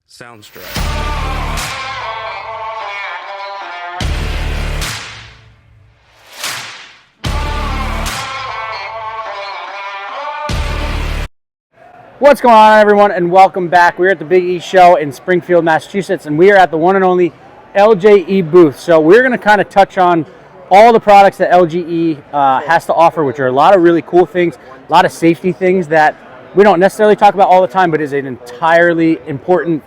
Soundstripe. What's going on, everyone, and welcome back. We're at the Big E show in Springfield, Massachusetts, and we are at the one and only LJE booth. So we're going to kind of touch on all the products that LJE has to offer, which are a lot of really cool things, a lot of safety things that we don't necessarily talk about all the time, but is an entirely important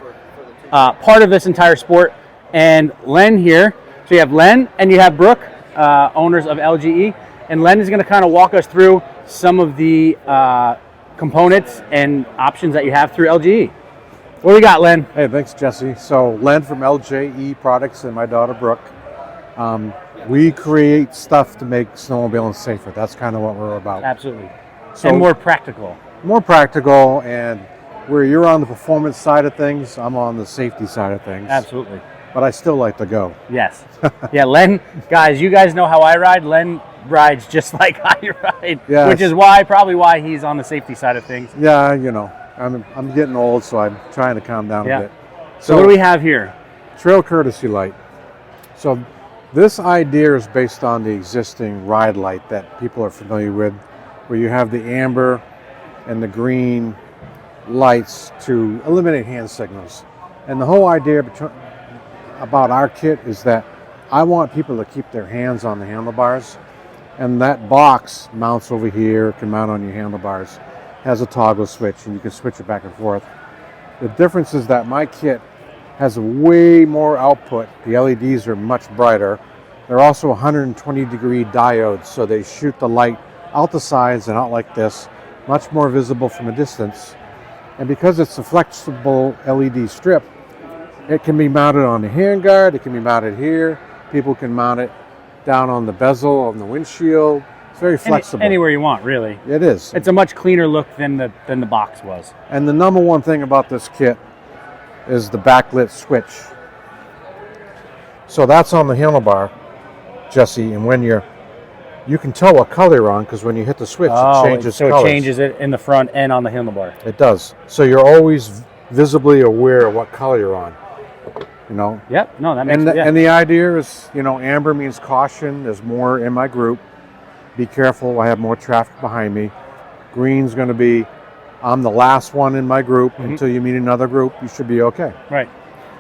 part of this entire sport. And Len here, so you have Len and you have Brooke, owners of LJE, and Len is going to kind of walk us through some of the components and options that you have through LJE. What do we got, Len? Hey, thanks, Jesse. So, Len from LJE Products and my daughter, Brooke. We create stuff to make snowmobiling safer. That's kind of what we're about. Absolutely. So, and more practical. More practical, and where you're on the performance side of things, I'm on the safety side of things. Absolutely. But I still like to go. Yes. Yeah, Len, guys, you guys know how I ride. Len rides just like I ride, Yes. which is probably why he's on the safety side of things. Yeah, you know, I'm getting old, so I'm trying to calm down a bit. So what do we have here? Trail courtesy light. So this idea is based on the existing ride light that people are familiar with, where you have the amber and the green lights to eliminate hand signals. And the whole idea about our kit is that I want people to keep their hands on the handlebars, and that box mounts over here, can mount on your handlebars, has a toggle switch, and you can switch it back and forth. The difference is that my kit has a way more output. The LEDs are much brighter. They're also 120-degree diodes, so they shoot the light out the sides and out like this, much more visible from a distance. And because it's a flexible LED strip, it can be mounted on the handguard, it can be mounted here, people can mount it down on the bezel on the windshield. It's very flexible. Anywhere you want, really. It is. It's a much cleaner look than the box was. And the number one thing about this kit is the backlit switch. So that's on the handlebar, Jesse, and when you can tell what color you're on, because when you hit the switch, it changes so colors. It changes it in the front and on the handlebar. It does. So you're always visibly aware of what color you're on. You know? Yep. No, that makes sense. sense. And the idea is, you know, amber means caution. There's more in my group. Be careful. I have more traffic behind me. Green's going to be, I'm the last one in my group. Mm-hmm. Until you meet another group, you should be okay. Right.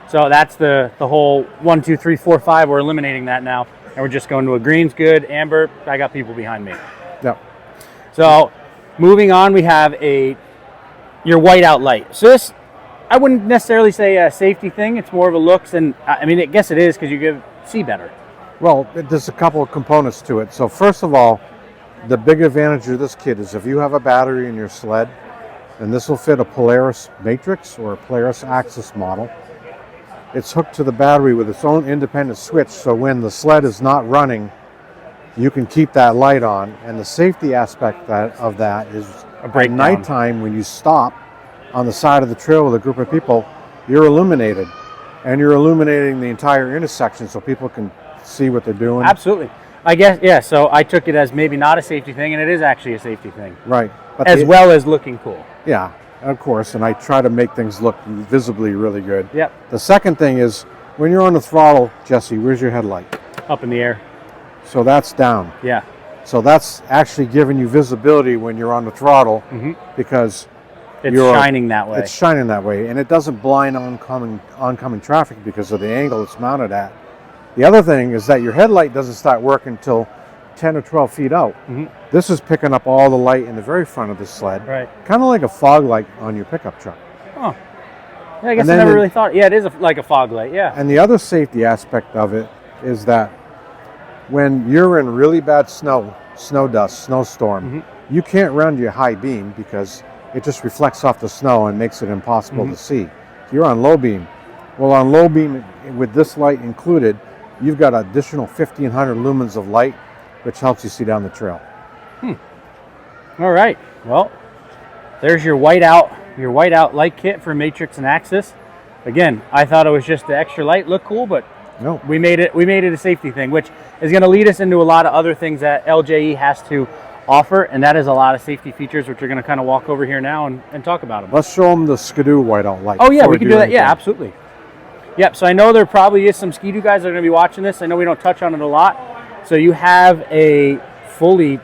So that's the whole 1, 2, 3, 4, 5. We're eliminating that now. And we're just going to a green's good, amber, I got people behind me. Yep. So moving on, we have your whiteout light. So this, I wouldn't necessarily say a safety thing. It's more of a looks, and I mean, I guess it is because you see better. Well, there's a couple of components to it. So first of all, the big advantage of this kit is if you have a battery in your sled, and this will fit a Polaris Matrix or a Polaris Axis model, it's hooked to the battery with its own independent switch, so when the sled is not running, you can keep that light on. And the safety aspect of that is at nighttime when you stop on the side of the trail with a group of people, you're illuminated, and you're illuminating the entire intersection so people can see what they're doing. Absolutely. I guess, yeah, so I took it as maybe not a safety thing, and it is actually a safety thing. Right. But as well as looking cool. Yeah, of course, and I try to make things look visibly really good. Yep. The second thing is, when you're on the throttle, Jesse, where's your headlight? Up in the air. So that's down. Yeah. So that's actually giving you visibility when you're on the throttle, because it's shining that way. It's shining that way, and it doesn't blind oncoming traffic because of the angle it's mounted at. The other thing is that your headlight doesn't start working until 10 or 12 feet out. This is picking up all the light in the very front of the sled. Right. Kind of like a fog light on your pickup truck. Oh. Yeah, I guess I never really thought. Yeah, it is like a fog light, yeah. And the other safety aspect of it is that when you're in really bad snow dust, snowstorm, you can't run your high beam because it just reflects off the snow and makes it impossible to see. You're on low beam. Well, on low beam, with this light included, you've got an additional 1,500 lumens of light, which helps you see down the trail. All right. Well, there's your whiteout light kit for Matrix and Axis. Again, I thought it was just the extra light looked cool, but no, we made it a safety thing, which is going to lead us into a lot of other things that LJE has to offer, and that is a lot of safety features, which we're going to kind of walk over here now and talk about them. Let's show them the Skidoo whiteout light. Oh yeah, we can do that. Yeah, absolutely. Yep. So I know there probably is some Skidoo guys that are going to be watching this. I know we don't touch on it a lot. So you have a fully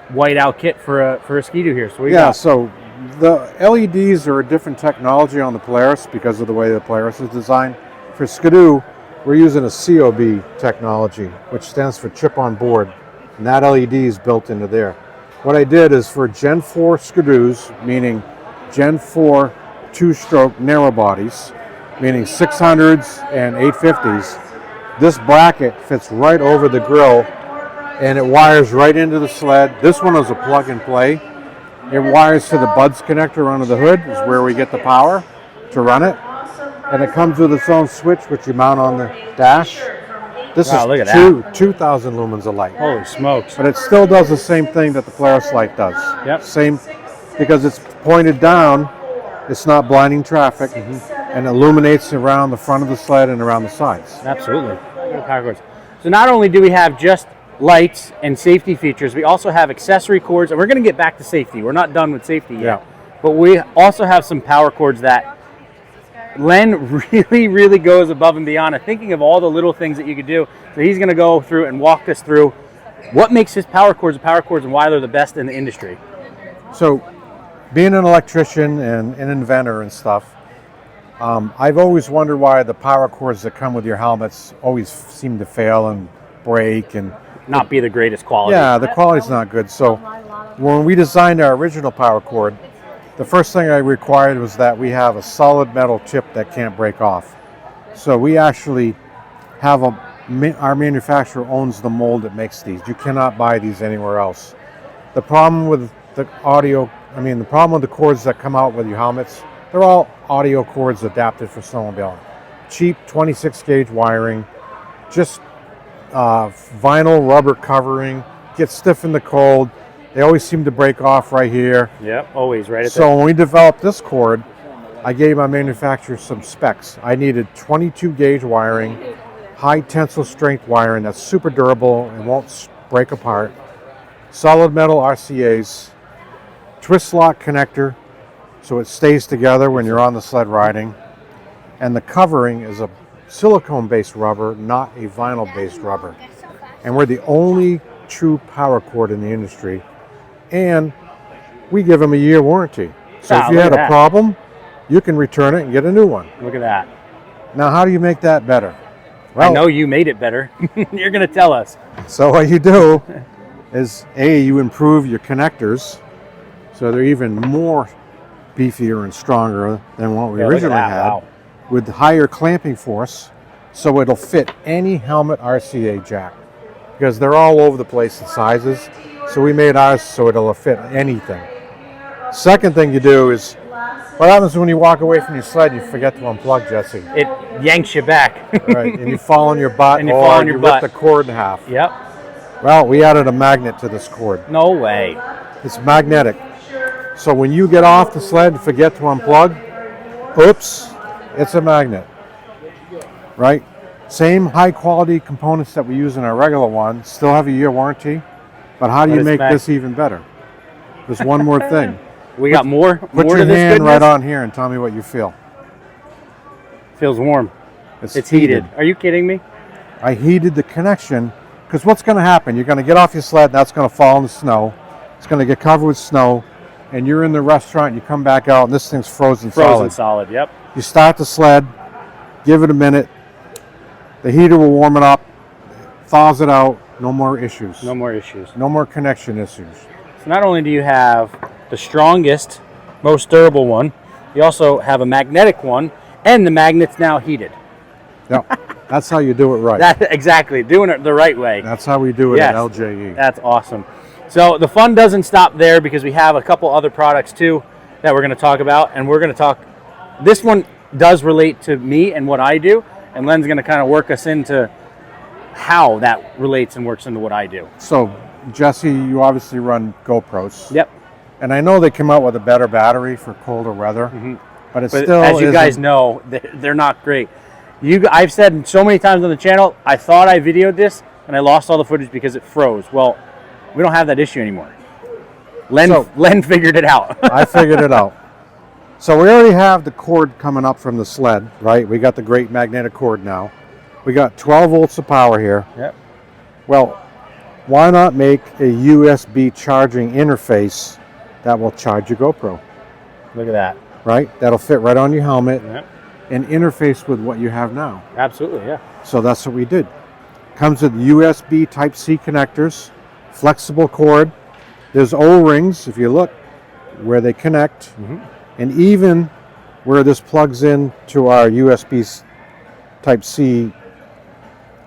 whiteout kit for a Skidoo here. So so the LEDs are a different technology on the Polaris because of the way the Polaris is designed. For Skidoo, we're using a COB technology, which stands for chip on board, and that LED is built into there. What I did is for Gen 4 Skidoos, meaning Gen 4 two-stroke narrow bodies, meaning 600s and 850s, this bracket fits right over the grill and it wires right into the sled. This one is a plug and play. It wires to the buds connector under the hood, is where we get the power to run it. And it comes with its own switch, which you mount on the dash. This is 2,000 lumens of light. Holy smokes. But it still does the same thing that the Polaris light does. Yep. Same, because it's pointed down, it's not blinding traffic, and illuminates around the front of the sled and around the sides. Absolutely. So not only do we have just lights and safety features, we also have accessory cords, and we're going to get back to safety. We're not done with safety yet. But we also have some power cords that Len really goes above and beyond, and thinking of all the little things that you could do. So he's going to go through and walk us through what makes his power cords and why they're the best in the industry. So being an electrician and an inventor and stuff, I've always wondered why the power cords that come with your helmets always seem to fail and break and not be the greatest quality. Yeah, the quality's not good. So when we designed our original power cord, the first thing I required was that we have a solid metal chip that can't break off. So we actually have our manufacturer owns the mold that makes these. You cannot buy these anywhere else. The problem with the the problem with the cords that come out with your helmets, they're all audio cords adapted for snowmobiling. Cheap 26 gauge wiring, just vinyl rubber covering, get stiff in the cold. They always seem to break off right here. Yep, always right at So when we developed this cord, I gave my manufacturer some specs. I needed 22 gauge wiring, high tensile strength wiring that's super durable and won't break apart, solid metal RCAs, twist lock connector so it stays together when you're on the sled riding, and the covering is a silicone-based rubber, not a vinyl-based rubber. And we're the only true power cord in the industry, and we give them a year warranty. So if you had a problem, you can return it and get a new one. Look at that. Now, how do you make that better? Well, I know you made it better. You're going to tell us. So what you do is, you improve your connectors so they're even more beefier and stronger than what we originally had, with higher clamping force, so it'll fit any helmet RCA jack, because they're all over the place in sizes. So we made ours so it'll fit anything. Second thing you do is, what happens when you walk away from your sled, you forget to unplug, Jesse? It yanks you back. Right, and you fall on your butt, and you rip the cord in half. Yep. Well, we added a magnet to this cord. No way. It's magnetic. So when you get off the sled and forget to unplug, oops, it's a magnet. Right? Same high quality components that we use in our regular one, still have a year warranty, but how do you make this even better? There's one more thing. We got more. Put your hand right on here and tell me what you feel. Feels warm. It's heated. Are you kidding me? I heated the connection, because what's going to happen? You're going to get off your sled, and that's going to fall in the snow. It's going to get covered with snow, and you're in the restaurant, you come back out, and this thing's frozen solid. Frozen solid, yep. You start the sled, give it a minute, the heater will warm it up, thaws it out, no more issues. No more issues. No more connection issues. So not only do you have the strongest, most durable one, you also have a magnetic one, and the magnet's now heated. No, that's how you do it right. Exactly, doing it the right way. That's how we do it at LJE. That's awesome. So the fun doesn't stop there, because we have a couple other products too that we're going to talk about, and we're going to talk. This one does relate to me and what I do, and Len's going to kind of work us into how that relates and works into what I do. So, Jesse, you obviously run GoPros. Yep. And I know they come out with a better battery for colder weather, but it's still, as you guys know, they're not great. I've said so many times on the channel, I thought I videoed this and I lost all the footage because it froze. Well, We don't have that issue anymore. Len figured it out. I figured it out. So we already have the cord coming up from the sled, right? We got the great magnetic cord now. We got 12 volts of power here. Yep. Well, why not make a USB charging interface that will charge your GoPro? Look at that. Right? That'll fit right on your helmet Yep. and interface with what you have now. Absolutely, yeah. So that's what we did. Comes with USB Type-C connectors, flexible cord. There's O-rings, if you look, where they connect. And even where this plugs in to our USB Type-C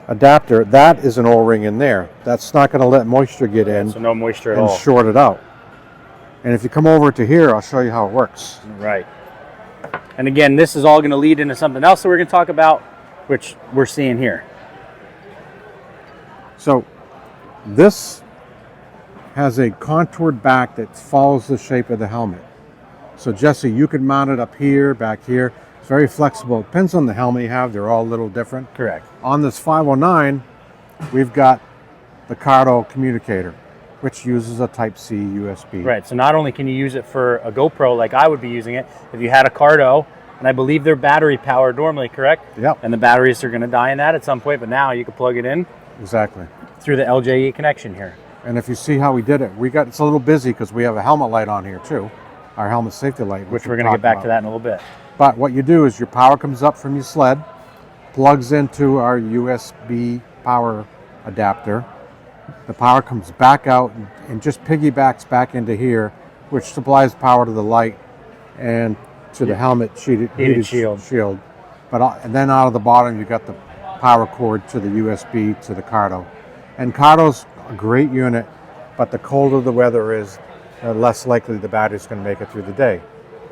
adapter, that is an O-ring in there. That's not going to let moisture get in. So no moisture at and all. short it out. And if you come over to here, I'll show you how it works. Right. And again, this is all going to lead into something else that we're going to talk about, which we're seeing here. So this has a contoured back that follows the shape of the helmet. So Jesse, you can mount it up here, back here. It's very flexible. It depends on the helmet you have. They're all a little different. Correct. On this 509, we've got the Cardo communicator, which uses a Type-C USB. Right. So not only can you use it for a GoPro like I would be using it, if you had a Cardo, and I believe they're battery powered normally, correct? Yep. And the batteries are going to die in that at some point, but now you can plug it in. Exactly. Through the LJE connection here. And if you see how we did it, it's a little busy because we have a helmet light on here too. Our helmet safety light. Which we're going to get back to that in a little bit. But what you do is your power comes up from your sled, plugs into our USB power adapter. The power comes back out and just piggybacks back into here, which supplies power to the light and to the helmet heated shield. And then out of the bottom, you got the power cord to the USB to the Cardo. And Cardo's a great unit, but the colder the weather is, the less likely the battery's going to make it through the day.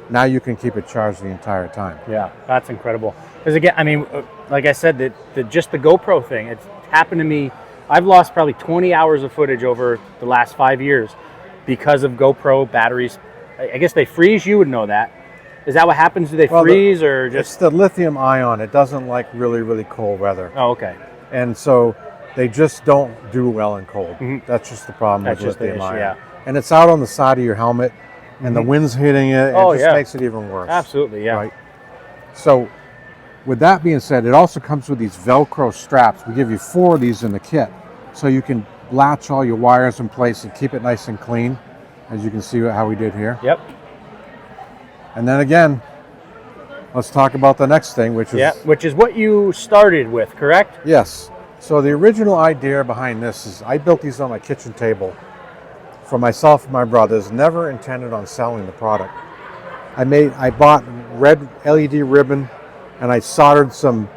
Now you can keep it charged the entire time. Yeah, that's incredible. Because again, I mean, like I said, just the GoPro thing, it's happened to me. I've lost probably 20 hours of footage over the last 5 years because of GoPro batteries. I guess they freeze. You would know that. Is that what happens? Do they freeze or just? It's the lithium ion. It doesn't like really, really cold weather. Oh, okay. And so they just don't do well in cold. That's just the problem with lithium ion. Yeah. And it's out on the side of your helmet, and the wind's hitting it. Oh, it just makes it even worse. Absolutely, yeah. Right. So, with that being said, it also comes with these Velcro straps. We give you 4 of these in the kit, so you can latch all your wires in place and keep it nice and clean, as you can see how we did here. Yep. And then again, let's talk about the next thing, which is what you started with, correct? Yes. So the original idea behind this is I built these on my kitchen table for myself and my brothers, never intended on selling the product. I bought red LED ribbon and I soldered some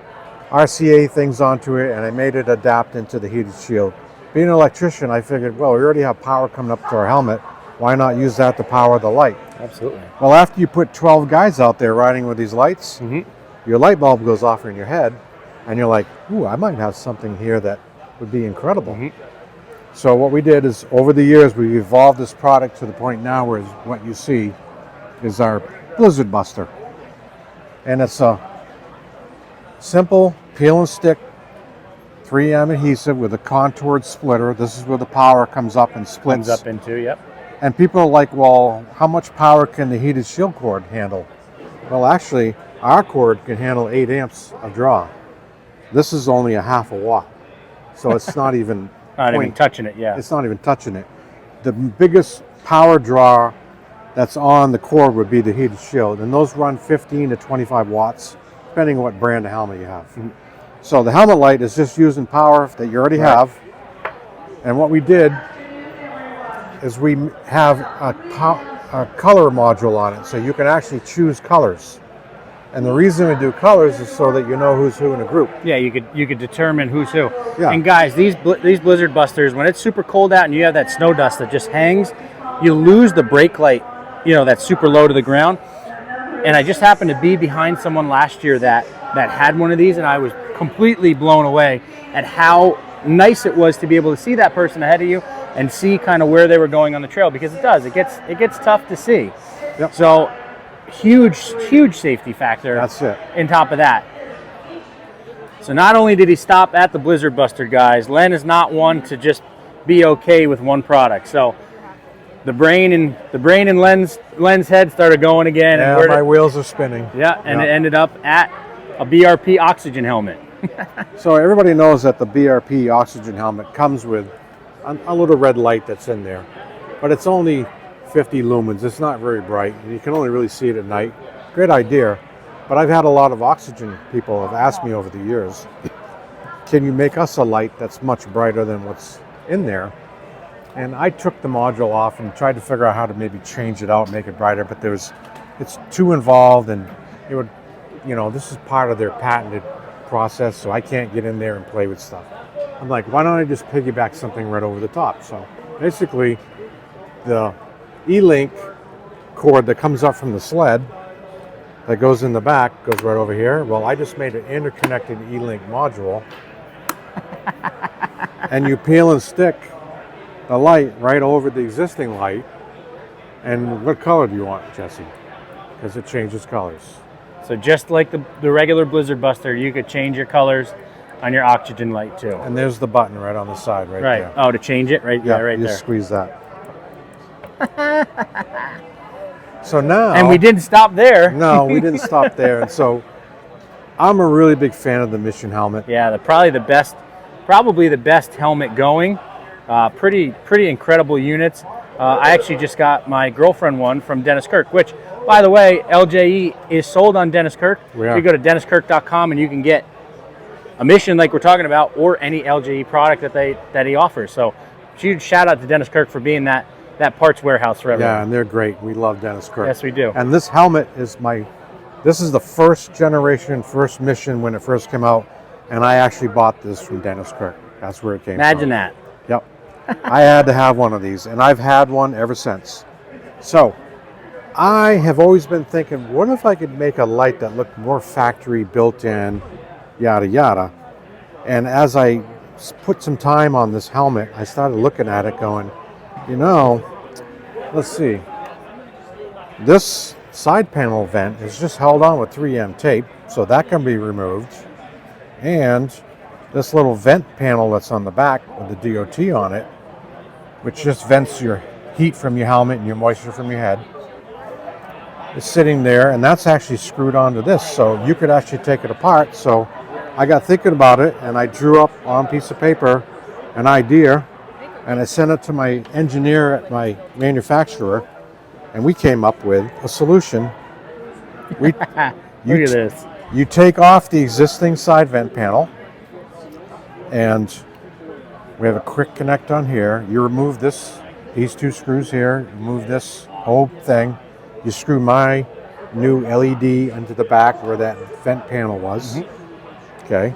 RCA things onto it and I made it adapt into the heated shield. Being an electrician, I figured, well, we already have power coming up to our helmet. Why not use that to power the light? Absolutely. Well, after you put 12 guys out there riding with these lights, your light bulb goes off in your head and you're like, ooh, I might have something here that would be incredible. So what we did is, over the years, we evolved this product to the point now where what you see is our Blizzard Buster. And it's a simple peel and stick 3M adhesive with a contoured splitter. This is where the power comes up and splits. Comes up into, yep. And people are like, well, how much power can the heated shield cord handle? Well, actually, our cord can handle 8 amps of draw. This is only a half a watt. So it's not even... Not even touching it, yeah. It's not even touching it. The biggest power draw that's on the cord would be the heated shield, and those run 15 to 25 watts, depending on what brand of helmet you have. So the helmet light is just using power that you already have, and what we did is we have a color module on it, so you can actually choose colors. And the reason we do colors is so that you know who's who in a group. Yeah, you could determine who's who. Yeah. And guys, these Blizzard Busters, when it's super cold out and you have that snow dust that just hangs, you lose the brake light, that's super low to the ground. And I just happened to be behind someone last year that had one of these, and I was completely blown away at how nice it was to be able to see that person ahead of you and see kind of where they were going on the trail, because it gets tough to see. Yep. So huge safety factor. That's it. On top of that. So not only did he stop at the Blizzard Buster, guys, Len is not one to just be okay with one product. So the brain and lens head started going again. Yeah, and my wheels are spinning. Yeah, and it ended up at a BRP oxygen helmet. So everybody knows that the BRP oxygen helmet comes with a little red light that's in there, but it's only 50 lumens. It's not very bright, and you can only really see it at night. Great idea, but I've had a lot of oxygen people have asked me over the years, can you make us a light that's much brighter than what's in there? And I took the module off and tried to figure out how to maybe change it out, make it brighter, but it's too involved, and it would, this is part of their patented process, so I can't get in there and play with stuff. I'm like, why don't I just piggyback something right over the top? So basically, the E-Link cord that comes up from the sled that goes in the back goes right over here. Well, I just made an interconnected E-Link module, and you peel and stick the light right over the existing light. And what color do you want, Jesse? Because it changes colors. So just like the regular Blizzard Buster, you could change your colors on your oxygen light too. And there's the button right on the side right there. Oh, to change it? Right, yeah, right you there. Just squeeze that. So now... And we didn't stop there. No, we didn't stop there. And so I'm a really big fan of the Mission helmet. Yeah, probably the best helmet going. Pretty incredible units. I actually just got my girlfriend one from Dennis Kirk, which, by the way, LJE is sold on Dennis Kirk. Yeah. So you go to denniskirk.com and you can get a Mission like we're talking about, or any LJE product that he offers. So huge shout out to Dennis Kirk for being that parts warehouse for everyone. Yeah, and they're great. We love Dennis Kirk. Yes, we do. And this helmet is this is the first generation, first Mission when it first came out, and I actually bought this from Dennis Kirk. That's where it came from. Imagine that. Yep. I had to have one of these, and I've had one ever since. So I have always been thinking, what if I could make a light that looked more factory built in, yada yada. And as I put some time on this helmet, I started looking at it going, let's see, this side panel vent is just held on with 3M tape, so that can be removed. And this little vent panel that's on the back with the DOT on it, which just vents your heat from your helmet and your moisture from your head, is sitting there, and that's actually screwed onto this, so you could actually take it apart. So I got thinking about it, and I drew up on a piece of paper an idea, and I sent it to my engineer at my manufacturer, and we came up with a solution. Look at this. You take off the existing side vent panel, and we have a quick connect on here. You remove these two screws here, remove this whole thing. You screw my new LED into the back where that vent panel was. Mm-hmm. Okay.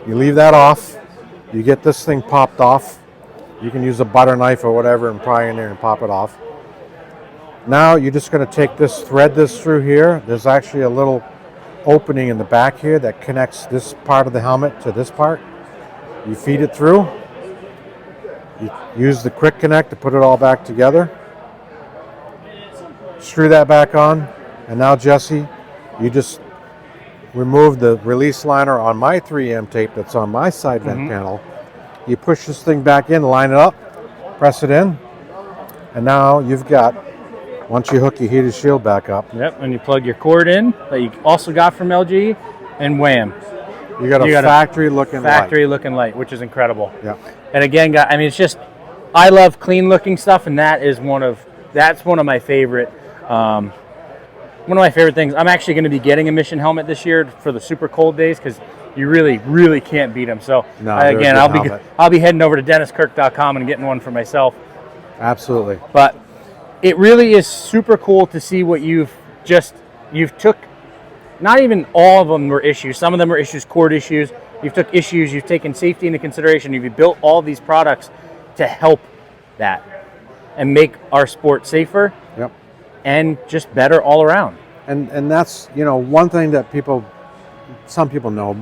You leave that off. You get this thing popped off. You can use a butter knife or whatever and pry in there and pop it off. Now you're just going to take this, thread this through here. There's actually a little opening in the back here that connects this part of the helmet to this part. You feed it through. You use the quick connect to put it all back together. Screw that back on. And now, Jesse, you just remove the release liner on my 3M tape that's on my side vent panel. You push this thing back in, line it up, press it in, and now you've got, once you hook your heated shield back up. Yep, and you plug your cord in that you also got from LG, and wham. You got a factory-looking light, which is incredible. Yeah. And again, I mean, it's just, I love clean-looking stuff, and that's one of my favorite. One of my favorite things. I'm actually going to be getting a Mission helmet this year for the super cold days because you really can't beat them. So again, I'll be heading over to denniskirk.com and getting one for myself. Absolutely. But it really is super cool to see what you've took. Not even all of them were issues. Some of them were issues, cord issues. You've took issues. You've taken safety into consideration. You've built all these products to help that and make our sport safer. Yep. And just better all around. And that's, one thing that some people know,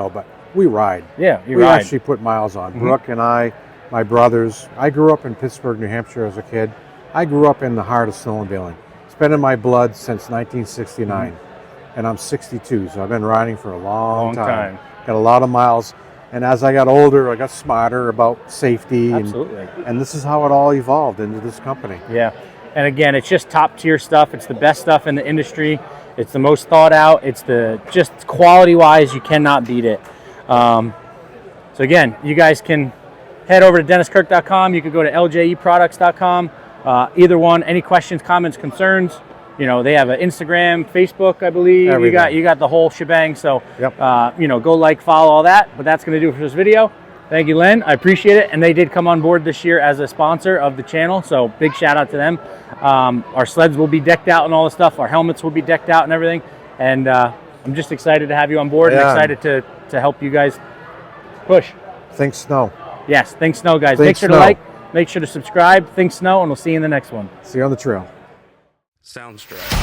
but we ride. Yeah, we actually put miles on. Brooke and I, my brothers, I grew up in Pittsburgh, New Hampshire as a kid. I grew up in the heart of snowmobiling. It's been in my blood since 1969. And I'm 62, so I've been riding for a long time. Got a lot of miles. And as I got older, I got smarter about safety. Absolutely. And this is how it all evolved into this company. Yeah. And again, it's just top tier stuff. It's the best stuff in the industry. It's the most thought out. It's the just quality wise, you cannot beat it. So again, you guys can head over to DennisKirk.com. You could go to LJEproducts.com. Either one. Any questions, comments, concerns? You know, they have an Instagram, Facebook, I believe. Everything. You got the whole shebang. So, Yep. you know, go like, follow, all that. But that's going to do it for this video. Thank you, Len. I appreciate it. And they did come on board this year as a sponsor of the channel. So big shout out to them. Our sleds will be decked out and all the stuff. Our helmets will be decked out and everything. And I'm just excited to have you on board and excited to help you guys push. Think snow. Yes, think snow, guys. Think Make sure snow. to like, make sure to subscribe. Think snow, and we'll see you in the next one. See you on the trail. Sounds dry.